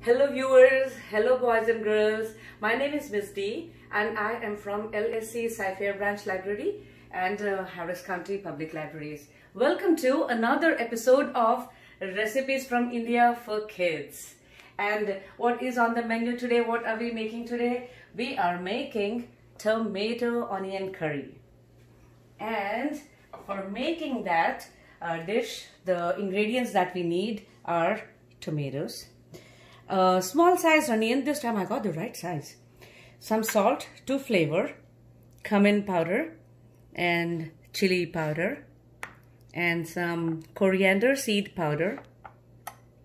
Hello viewers, hello boys and girls. My name is Miss D and I am from LSC Sci-Fair Branch Library and Harris County Public Libraries. Welcome to another episode of Recipes from India for Kids. And what is on the menu today? What are we making today? We are making tomato onion curry. And for making that dish, the ingredients that we need are tomatoes, small size onion, this time I got the right size, some salt to flavor, cumin powder and chili powder, and some coriander seed powder,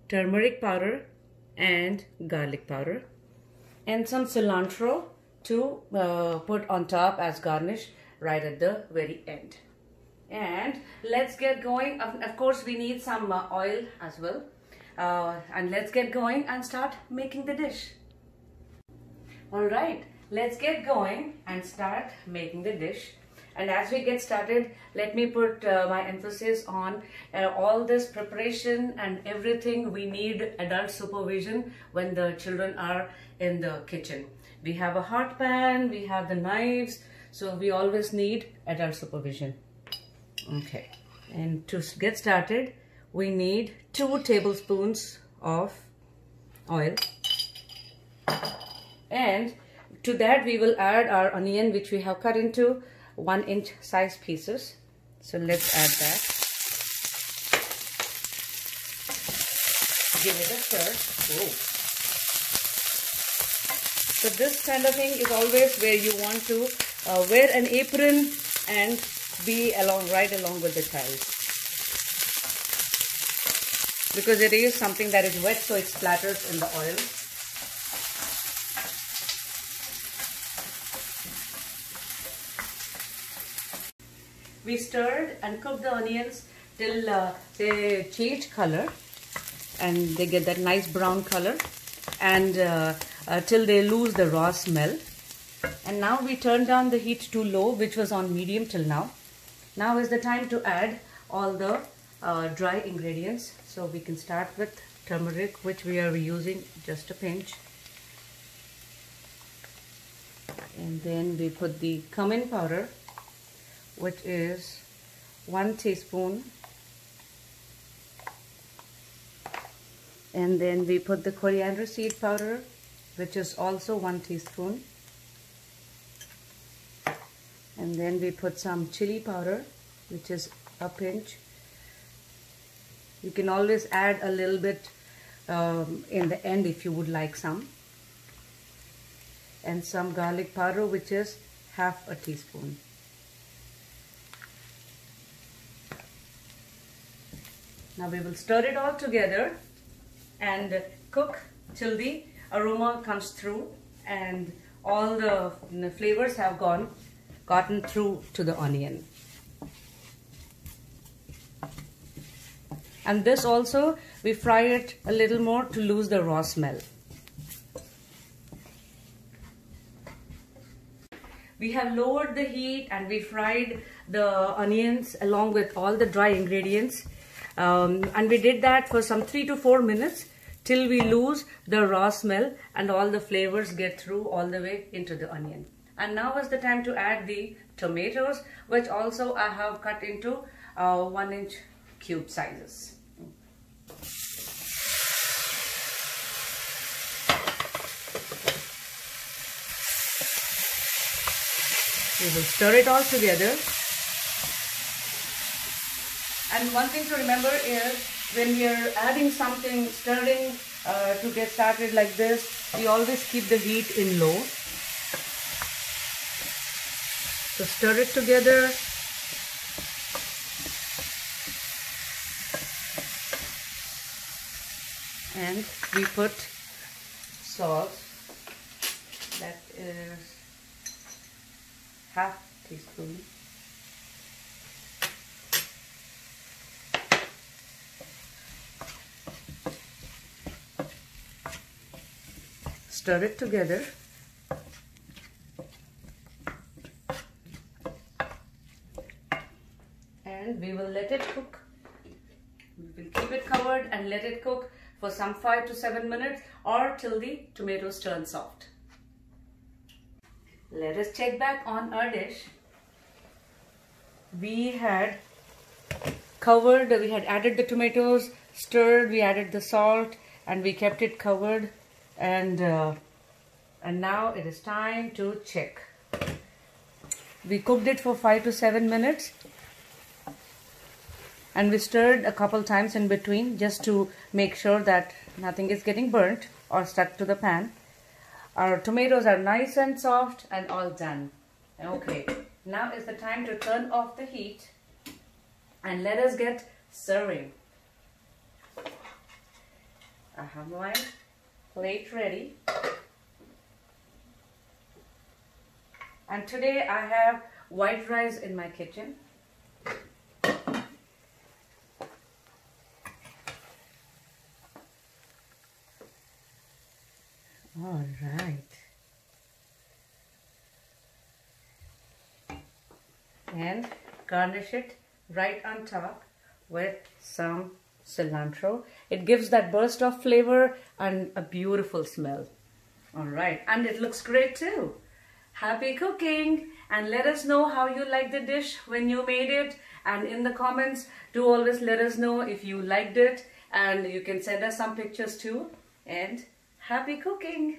turmeric powder and garlic powder, and some cilantro to put on top as garnish right at the very end. And let's get going. Of course we need some oil as well. And let's get going and start making the dish. Alright, let's get going and start making the dish. And as we get started, let me put my emphasis on all this preparation and everything. We need adult supervision when the children are in the kitchen. We have a hot pan, we have the knives, so we always need adult supervision. Okay, and to get started, we need 2 tablespoons of oil, and to that we will add our onion, which we have cut into 1-inch size pieces. So let's add that. Give it a stir. Whoa. So this kind of thing is always where you want to wear an apron and be right along with the child, because it is something that is wet, so it splatters in the oil. We stirred and cooked the onions till they change color and they get that nice brown color, and till they lose the raw smell. And now we turn down the heat to low, which was on medium till now. Now is the time to add all the dry ingredients. So we can start with turmeric, which we are using just a pinch. And then we put the cumin powder, which is 1 teaspoon. And then we put the coriander seed powder, which is also 1 teaspoon. And then we put some chili powder, which is a pinch. You can always add a little bit in the end if you would like some. And some garlic powder, which is 1/2 teaspoon. Now we will stir it all together and cook till the aroma comes through and all the flavors have gotten through to the onion. And this also, we fry it a little more to lose the raw smell. We have lowered the heat and we fried the onions along with all the dry ingredients. And we did that for some 3 to 4 minutes till we lose the raw smell and all the flavors get through all the way into the onion. And now is the time to add the tomatoes, which also I have cut into 1-inch cube sizes. We will stir it all together. And one thing to remember is when we are adding something, stirring to get started like this, we always keep the heat in low. So stir it together. And we put salt, that is 1/2 teaspoon. Stir it together. And we will let it cook. We will keep it covered and let it cook for some some 5 to 7 minutes or till the tomatoes turn soft. Let us check back on our dish. We had covered, we had added the tomatoes, stirred, we added the salt, and we kept it covered, and now it is time to check. We cooked it for 5 to 7 minutes, and we stirred a couple times in between just to make sure that nothing is getting burnt or stuck to the pan. Our tomatoes are nice and soft and all done. Okay, now is the time to turn off the heat and let us get serving. I have my plate ready. And today I have white rice in my kitchen. All right. And garnish it right on top with some cilantro. It gives that burst of flavor and a beautiful smell. All right, and it looks great too. Happy cooking, and let us know how you like the dish when you made it, and in the comments do always let us know if you liked it, and you can send us some pictures too. And happy cooking.